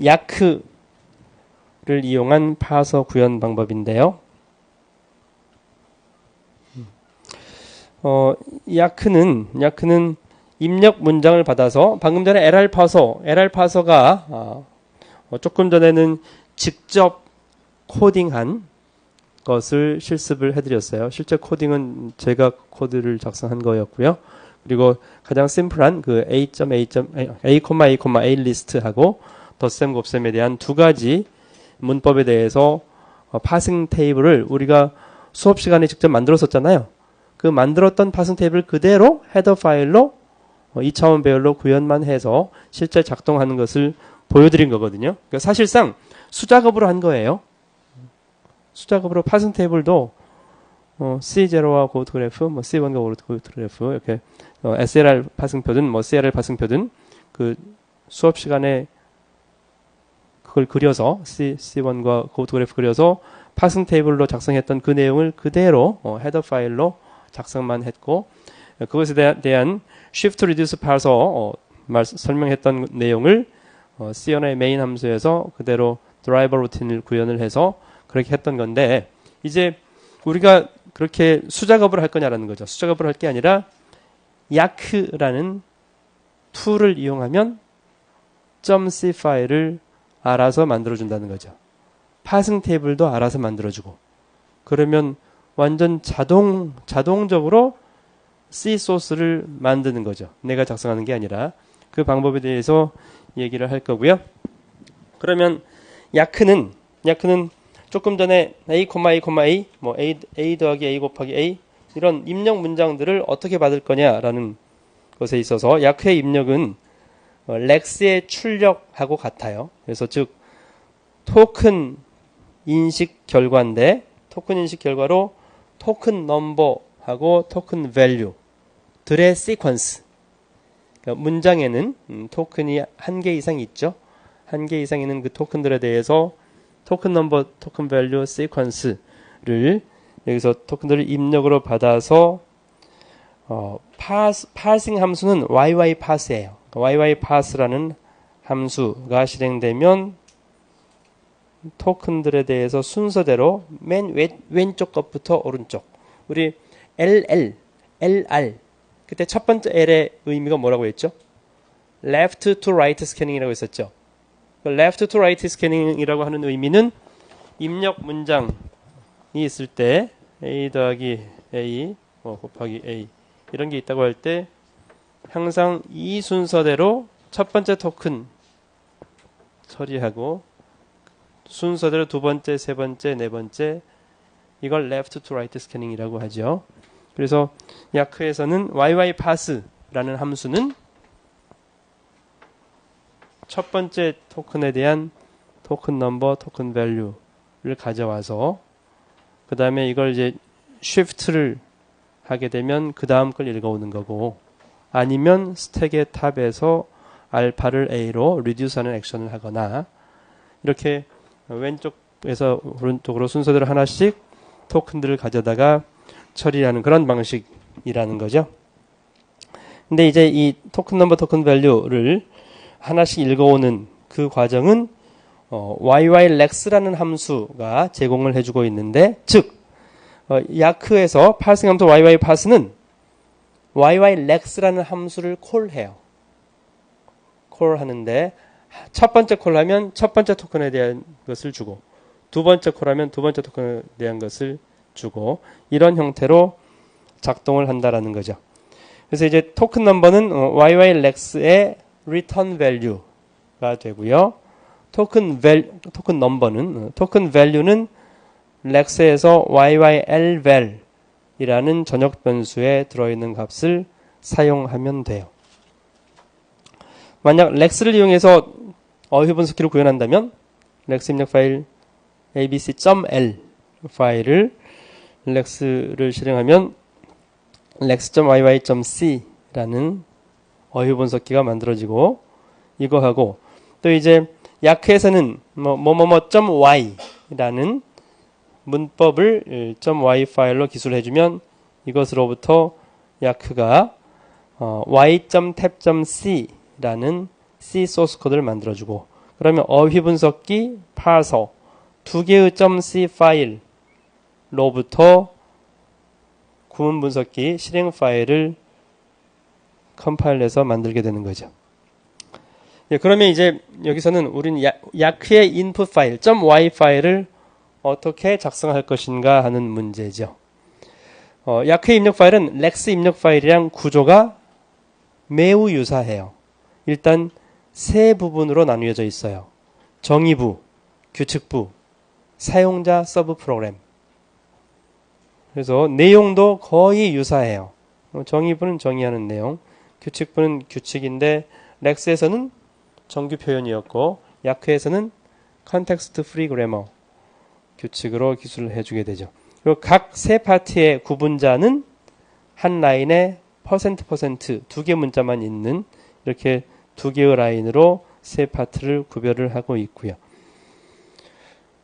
야크를 이용한 파서 구현 방법인데요. 야크는 입력 문장을 받아서 방금 전에 LR 파서가 조금 전에는 직접 코딩한 것을 실습을 해드렸어요. 실제 코딩은 제가 코드를 작성한 거였고요. 그리고 가장 심플한 그 A, 리스트하고 덧셈, 곱셈에 대한 두 가지 문법에 대해서 파싱 테이블을 우리가 수업 시간에 직접 만들었었잖아요. 그 만들었던 파싱 테이블 그대로 헤더 파일로 2차원 배열로 구현만 해서 실제 작동하는 것을 보여드린 거거든요. 그러니까 사실상 수작업으로 한 거예요. 수작업으로 파싱 테이블도 C0와 고트그래프, C1과 고트그래프 이렇게 SLR 파싱 표든 CLR 파싱 표든 그 수업 시간에 그걸 그려서 C1과 고트그래프 그려서 파싱 테이블로 작성했던 그 내용을 그대로 헤더 파일로 작성만 했고 그것에 대한 Shift Reduce Parser 설명했던 내용을 C1의 메인 함수에서 그대로 드라이버 루틴을 구현을 해서 그렇게 했던 건데 이제 우리가 그렇게 수작업을 할 거냐라는 거죠. 수작업을 할 게 아니라 야크라는 툴을 이용하면 .c 파일을 알아서 만들어준다는 거죠. 파싱 테이블도 알아서 만들어주고 그러면 완전 자동적으로 C 소스를 만드는 거죠. 내가 작성하는 게 아니라 그 방법에 대해서 얘기를 할 거고요. 그러면 야크는 조금 전에 A, A 더하기 A 곱하기 A 이런 입력 문장들을 어떻게 받을 거냐라는 것에 있어서 야크의 입력은 렉스의 출력하고 같아요. 그래서 즉 토큰 인식 결과인데 토큰 인식 결과로 토큰 넘버하고 토큰 밸류들의 시퀀스 그러니까 문장에는 토큰이 한 개 이상 있죠. 한 개 이상 있는 그 토큰들에 대해서 토큰 넘버, 토큰 밸류, 시퀀스를 여기서 토큰들을 입력으로 받아서 파싱 함수는 YY 파스예요. YY 파스라는 함수가 실행되면 토큰들에 대해서 순서대로 맨 왼쪽 것부터 오른쪽 우리 LR 그때 첫 번째 L의 의미가 뭐라고 했죠? Left to right scanning 이라고 했었죠. Left to right scanning 이라고 하는 의미는 입력 문장이 있을 때 A 더하기 A 곱하기 A 이런 게 있다고 할 때 항상 이 순서대로 첫 번째 토큰 처리하고 순서대로 두 번째, 세 번째, 네 번째 이걸 left to right scanning이라고 하죠. 그래서 야크에서는 YY pass라는 함수는 첫 번째 토큰에 대한 토큰 넘버, 토큰 밸류를 가져와서 그 다음에 이걸 이제 shift를 하게 되면 그 다음 걸 읽어오는 거고 아니면 스택의 탑에서 알파를 A로 reduce하는 액션을 하거나 이렇게 왼쪽에서 오른쪽으로 순서대로 하나씩 토큰들을 가져다가 처리하는 그런 방식이라는 거죠. 근데 이제 이 토큰 넘버, 토큰 밸류를 하나씩 읽어오는 그 과정은 YYLex라는 함수가 제공을 해주고 있는데 즉 야크에서 파싱 함수 YYPass는 YYLex라는 함수를 콜해요. 콜하는데 첫 번째 콜하면 첫 번째 토큰에 대한 것을 주고 두 번째 콜하면 두 번째 토큰에 대한 것을 주고 이런 형태로 작동을 한다라는 거죠. 그래서 이제 토큰 넘버는 YYLex의 return value가 되고요. 토큰 넘버는 토큰 value는 렉스에서 YYLVal이라는 전역 변수에 들어있는 값을 사용하면 돼요. 만약 렉스를 이용해서 어휘 분석기를 구현한다면 렉스 입력 파일 abc.l 파일을 렉스를 실행하면 lex.yy.c라는 어휘 분석기가 만들어지고 이거하고 또 이제 야크에서는 뭐뭐뭐.y라는 문법을 .y 파일로 기술해주면 이것으로부터 야크가 y.tab.c라는 C 소스 코드를 만들어주고 그러면 어휘 분석기 parser 두 개의 .c 파일로부터 구문 분석기 실행 파일을 컴파일해서 만들게 되는 거죠. 예, 그러면 이제 여기서는 우리는 야크의 인풋 파일 .y 파일을 어떻게 작성할 것인가 하는 문제죠. 야크의 입력 파일은 렉스 입력 파일이랑 구조가 매우 유사해요. 일단 세 부분으로 나뉘어져 있어요. 정의부, 규칙부, 사용자 서브 프로그램. 그래서 내용도 거의 유사해요. 정의부는 정의하는 내용, 규칙부는 규칙인데 렉스에서는 정규 표현이었고 야크에서는 컨텍스트 프리 그래머 규칙으로 기술을 해주게 되죠. 그리고 각 세 파트의 구분자는 한 라인에 %% 두 개 문자만 있는 이렇게 두 개의 라인으로 세 파트를 구별을 하고 있고요.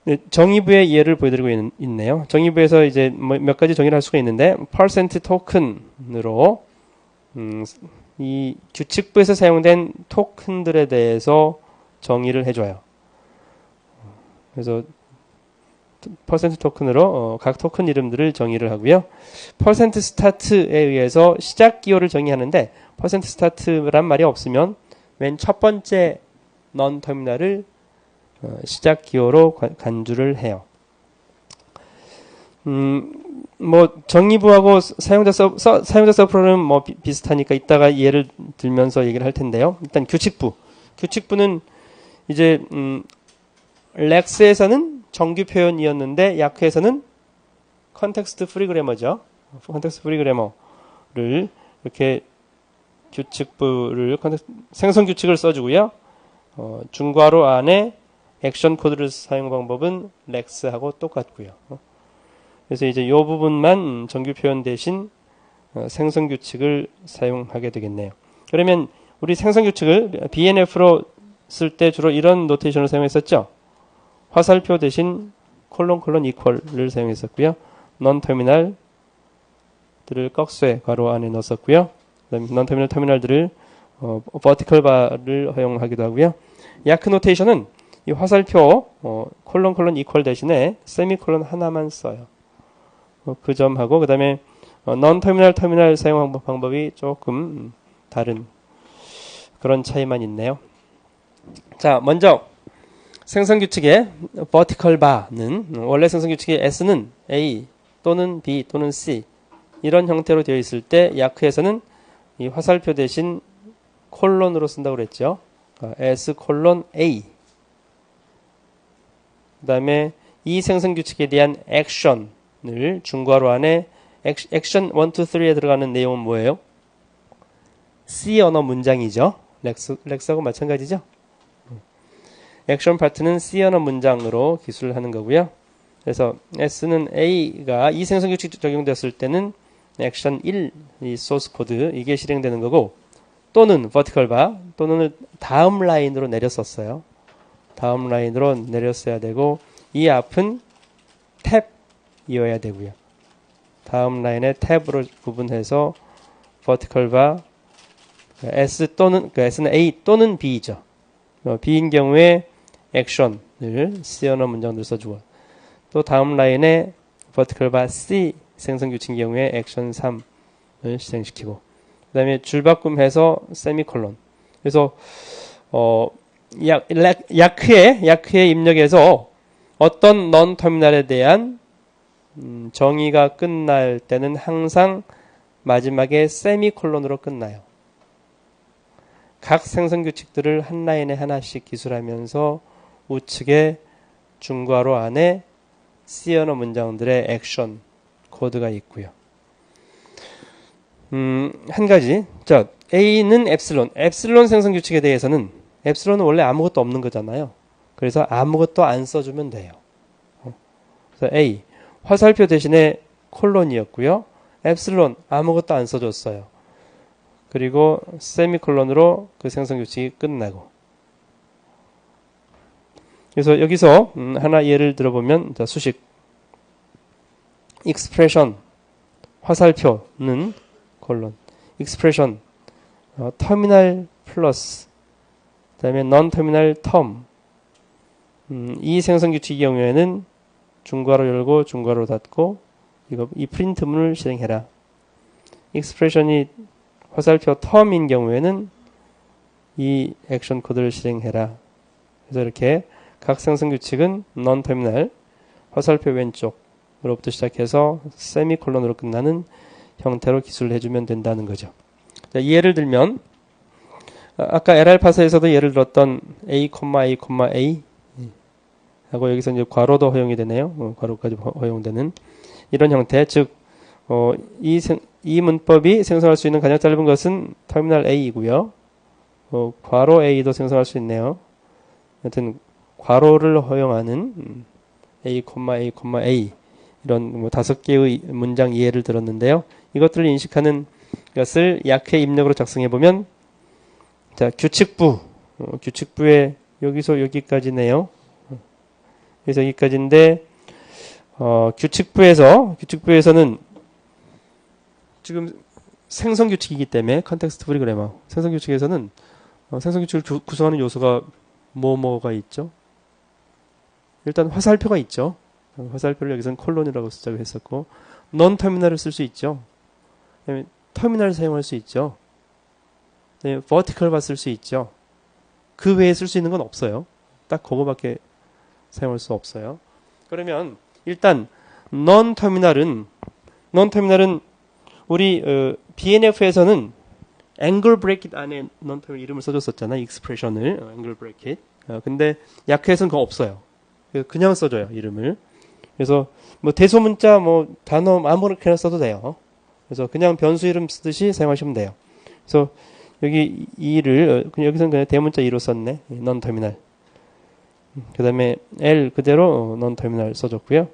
네, 정의부의 예를 보여드리고 있네요. 정의부에서 이제 몇 가지 정의를 할 수가 있는데 % 토큰으로 이 규칙부에서 사용된 토큰들에 대해서 정의를 해줘요. 그래서 % 토큰으로 각 토큰 이름들을 정의를 하고요. % 스타트에 의해서 시작 기호를 정의하는데 % 스타트란 말이 없으면 맨 첫 번째 넌 터미널을 시작 기호로 간주를 해요. 뭐 정의부하고 사용자 서브 프로그램은 뭐 비슷하니까 이따가 예를 들면서 얘기를 할 텐데요. 일단 규칙부는 이제 렉스에서는 정규 표현이었는데 야크에서는 컨텍스트 프리 그래머죠. 컨텍스트 프리 그래머를 이렇게 규칙부를 생성 규칙을 써주고요. 중괄호 안에 액션 코드를 사용 방법은 렉스하고 똑같고요. 그래서 이제 이 부분만 정규 표현 대신 생성 규칙을 사용하게 되겠네요. 그러면 우리 생성 규칙을 BNF로 쓸 때 주로 이런 노테이션을 사용했었죠. 화살표 대신 콜론 이퀄을 사용했었고요. 넌 터미널들을 꺽쇠 괄호 안에 넣었었고요. 그다음에 넌 터미널 터미널들을 버티컬 바를 허용하기도 하고요. 야크 노테이션은 이 화살표 콜론 이퀄 대신에 세미콜론 하나만 써요. 그 점하고 그다음에 넌 터미널 사용 방법이 조금 다른 그런 차이만 있네요. 자, 먼저 생성 규칙의 vertical bar는 원래 생성 규칙의 S는 A 또는 B 또는 C 이런 형태로 되어 있을 때 야크에서는 이 화살표 대신 콜론으로 쓴다고 그랬죠. S 콜론 A. 그다음에 이 생성 규칙에 대한 액션을 중괄호 안에 액션 1, 2, 3에 들어가는 내용은 뭐예요? C 언어 문장이죠. 렉스하고 마찬가지죠. 액션 파트는 C 언어 문장으로 기술을 하는 거고요. 그래서 S는 A가 이 생성 규칙 적용됐을 때는 액션 1, 이 소스 코드 이게 실행되는 거고 또는 vertical bar 또는 다음 라인으로 내렸었어요. 다음 라인으로 내렸어야 되고 이 앞은 탭이어야 되고요. 다음 라인에 탭으로 구분해서 vertical bar S 또는 S는 A 또는 B죠. B인 경우에 액션을 C 언어 문장들 써주고 또 다음 라인에 vertical bar C 생성 규칙인 경우에 액션 3을 실행시키고 그 다음에 줄바꿈해서 세미콜론. 그래서 야크의 입력에서 어떤 넌 터미널에 대한 정의가 끝날 때는 항상 마지막에 세미콜론으로 끝나요. 각 생성 규칙들을 한 라인에 하나씩 기술하면서 우측에 중괄호 안에 C 언어 문장들의 액션 코드가 있고요. 한 가지. 자, A는 엡실론 생성 규칙에 대해서는 엡실론은 원래 아무것도 없는 거잖아요. 그래서 아무것도 안 써주면 돼요. 그래서 A 화살표 대신에 콜론이었고요. 엡실론 아무것도 안 써줬어요. 그리고 세미콜론으로 그 생성 규칙이 끝나고. 그래서 여기서 하나 예를 들어보면 자, 수식 expression 화살표는 콜론 expression 터미널 플러스 그다음에 non 터미널 텀 이 생성 규칙의 경우에는 중괄호 열고 중괄호 닫고 이 프린트문을 실행해라. 익스프레션이 화살표 텀인 경우에는 이 액션 코드를 실행해라. 그래서 이렇게 각 생성 규칙은 non 터미널 화살표 왼쪽으로부터 시작해서 세미콜론으로 끝나는 형태로 기술을 해주면 된다는 거죠. 자, 예를 들면 아까 LR 파서에서도 예를 들었던 A, A 하고 여기서 이제 괄호도 허용이 되네요. 괄호까지 허용되는 이런 형태, 즉 이 문법이 생성할 수 있는 가장 짧은 것은 터미널 A이고요. 괄호 A도 생성할 수 있네요. 하여튼 괄호를 허용하는 A, A 이런 5개의 문장 예를 들었는데요. 이것들을 인식하는 것을 약회 입력으로 작성해 보면, 자, 규칙부에 여기서 여기까지네요. 그래서 여기까지인데 규칙부에서는 지금 생성 규칙이기 때문에 컨텍스트 프리 그래머 생성 규칙에서는 생성 규칙을 구성하는 요소가 뭐가 있죠? 일단 화살표가 있죠. 화살표를 여기서는 콜론이라고 쓰자고 했었고, non 터미널을 쓸 수 있죠. 그다음에 터미널을 사용할 수 있죠. 그다음에 vertical 바 쓸 수 있죠. 그 외에 쓸 수 있는 건 없어요. 딱 그거밖에 사용할 수 없어요. 그러면 일단 non 터미널은 우리 BNF에서는 angle bracket 안에 non 터미널 이름을 써줬었잖아요. expression을 angle bracket. 근데 약회에서는 그거 없어요. 그냥 써줘요, 이름을. 그래서 뭐 대소문자 단어 아무렇게나 써도 돼요. 그래서 그냥 변수 이름 쓰듯이 사용하시면 돼요. 그래서 여기 2를 여기서는 그냥 대문자 2로 썼네. non 터미널. 그다음에 L 그대로 non 터미널 써줬고요.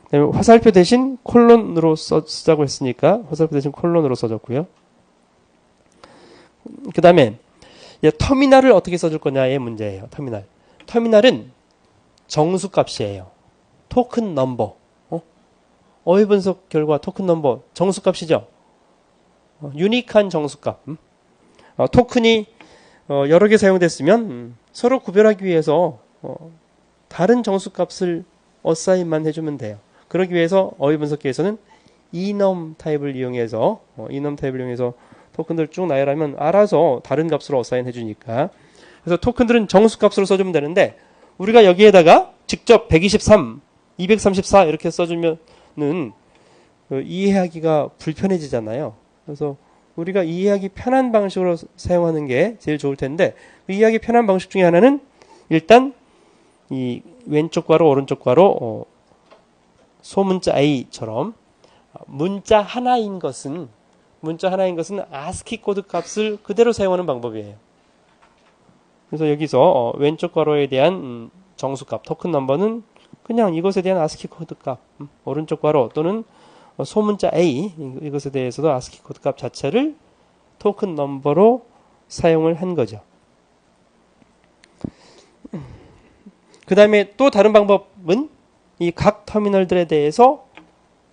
그다음에 화살표 대신 콜론으로 쓰자고 했으니까 화살표 대신 콜론으로 써줬고요. 그다음에 터미널을 어떻게 써줄 거냐의 문제예요. 터미널은 정수값이에요. 토큰 넘버. 어휘 분석 결과 토큰 넘버 정수값이죠. 유니크한 정수값. 토큰이 여러 개 사용됐으면 서로 구별하기 위해서 다른 정수값을 어사인만 해주면 돼요. 그러기 위해서 어휘 분석기에서는 enum 타입을 이용해서 토큰들 쭉 나열하면 알아서 다른 값으로 어사인 해주니까. 그래서 토큰들은 정수값으로 써주면 되는데, 우리가 여기에다가 직접 123, 234 이렇게 써주면은 이해하기가 불편해지잖아요. 그래서 우리가 이해하기 편한 방식으로 사용하는 게 제일 좋을 텐데, 그 이해하기 편한 방식 중에 하나는 일단 이 왼쪽 괄호 오른쪽 괄호 소문자 A처럼 문자 하나인 것은 ASCII 코드 값을 그대로 사용하는 방법이에요. 그래서 여기서 왼쪽 괄호에 대한 정수값 토큰 넘버는 그냥 이것에 대한 ASCII 코드 값, 오른쪽 괄호 또는 소문자 A 이것에 대해서도 ASCII 코드 값 자체를 토큰 넘버로 사용을 한 거죠. 그 다음에 또 다른 방법은 이 각 터미널들에 대해서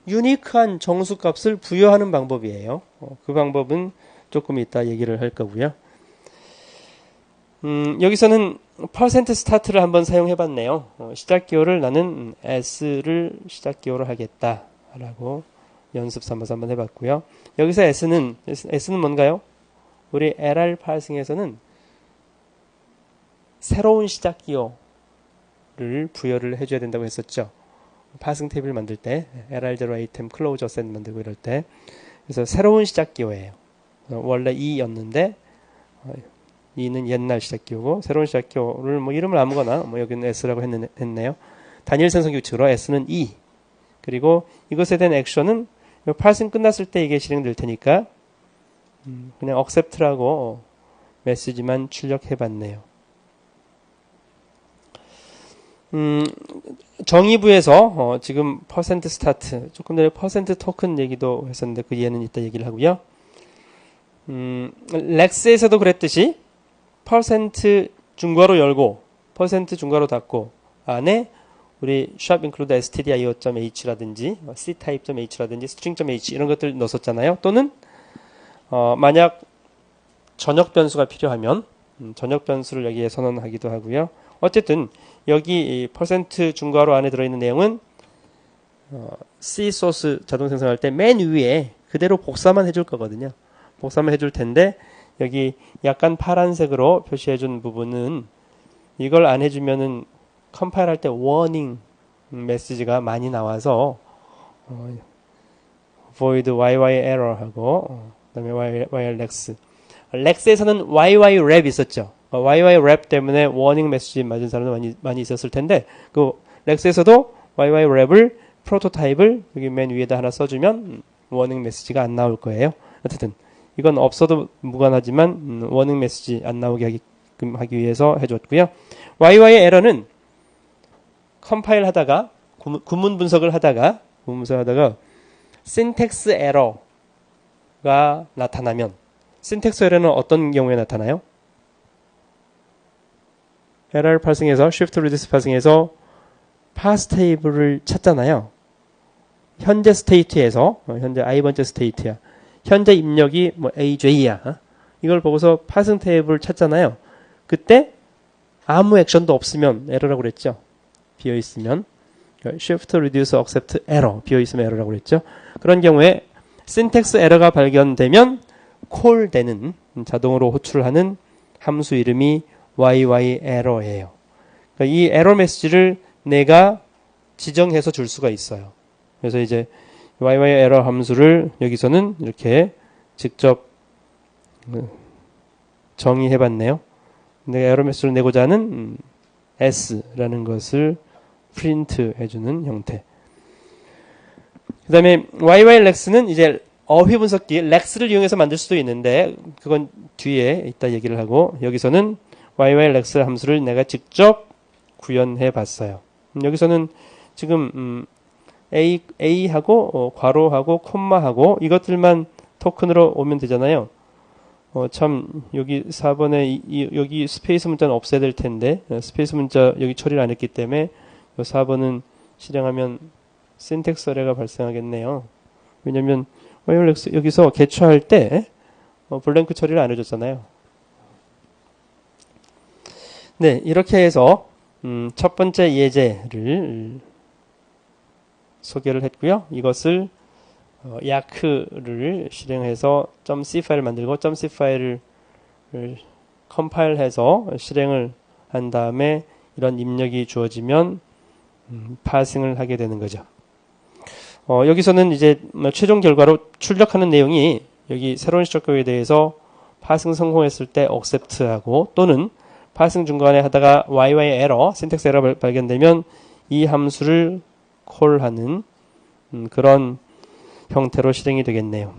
유니크한 정수값을 부여하는 방법이에요. 그 방법은 조금 이따 얘기를 할 거고요. 여기서는 %start를 한번 사용해 봤네요. 시작 기호를 나는 S를 시작 기호로 하겠다라고 연습 삼아서 한번 해봤고요. 여기서 S는 뭔가요? 우리 LR 파싱에서는 새로운 시작 기호를 부여를 해줘야 된다고 했었죠. 파싱 테이블 만들 때 LR0 아이템 클로저 셋 만들고 이럴 때. 그래서 새로운 시작 기호예요. 원래 2였는데 2는 옛날 시작 기호고, 새로운 시작 기호를 이름을 아무거나 여기는 S라고 했네요. 단일 생성 규칙으로 S는 2. 그리고 이것에 대한 액션은 파싱 끝났을 때 이게 실행될 테니까 그냥 accept라고 메시지만 출력해 봤네요. 정의부에서 지금 %start 조금 전에 %token 얘기도 했었는데 그 예는 이따 얘기를 하고요. 렉스에서도 그랬듯이 % 중괄호 열고 % 중괄호 닫고 안에 우리 shop include stdio.h라든지 ctype.h라든지 string.h 이런 것들 넣었었잖아요. 또는 만약 전역 변수가 필요하면 전역 변수를 여기에 선언하기도 하고요. 어쨌든 여기 이 퍼센트 중괄호 안에 들어있는 내용은 C 소스 자동 생성할 때 맨 위에 그대로 복사만 해줄 거거든요. 복사만 해줄 텐데 여기 약간 파란색으로 표시해준 부분은 이걸 안 해주면은 컴파일 할 때 워닝 메시지가 많이 나와서 void yy error 하고 그다음에 yy lex 렉스에서는 YY 있었죠. YY 때문에 워닝 메시지 맞은 사람도 많이 있었을 텐데 그 렉스에서도 YY 을 프로토타입을 여기 맨 위에다 하나 써주면 워닝 메시지가 안 나올 거예요. 어쨌든 이건 없어도 무관하지만 워닝 메시지 안 나오게 하기 위해서 해줬고요. YY 에러는 컴파일 하다가 구문 분석을 하다가 신텍스 에러가 나타나면 신텍스 에러는 어떤 경우에 나타나요? LR 파싱에서 Shift Reduce 파싱에서 파스 테이블을 찾잖아요. 현재 스테이트에서 현재 i번째 스테이트야. 현재 입력이 뭐 AJ야. 이걸 보고서 파싱 테이블을 찾잖아요. 그때 아무 액션도 없으면 에러라고 그랬죠. 비어 있으면 Shift Reduce Accept Error 비어 있으면 에러라고 그랬죠. 그런 경우에 신텍스 에러가 발견되면 콜되는 자동으로 호출하는 함수 이름이 YY 에러예요. 그러니까 이 에러 메시지를 내가 지정해서 줄 수가 있어요. 그래서 이제 YY 에러 함수를 여기서는 이렇게 직접 정의해봤네요. 내가 에러 메시지를 내고자 하는 S라는 것을 프린트 해주는 형태. 그 다음에 YY 렉스는 이제 어휘 분석기 렉스를 이용해서 만들 수도 있는데 그건 뒤에 이따 얘기를 하고 여기서는 YY 렉스 함수를 내가 직접 구현해 봤어요. 여기서는 지금 A하고 괄호하고 콤마하고 이것들만 토큰으로 오면 되잖아요. 참 여기 4번에 여기 스페이스 문자는 없애야 될 텐데 스페이스 문자 여기 처리를 안 했기 때문에 4번은 실행하면 신텍스 에러가 발생하겠네요. 왜냐면 여기서 개처할 때 블랭크 처리를 안 해줬잖아요. 네, 이렇게 해서 첫 번째 예제를 소개를 했고요. 이것을 야크를 실행해서 .c 파일을 만들고 .c 파일을 컴파일해서 실행을 한 다음에 이런 입력이 주어지면 파싱을 하게 되는 거죠. 여기서는 이제 최종 결과로 출력하는 내용이 여기 새로운 시작격에 대해서 파싱 성공했을 때 accept하고 또는 파싱 중간에 하다가 YY 에러, 신텍스 에러 발견되면 이 함수를 콜하는 그런 형태로 실행이 되겠네요.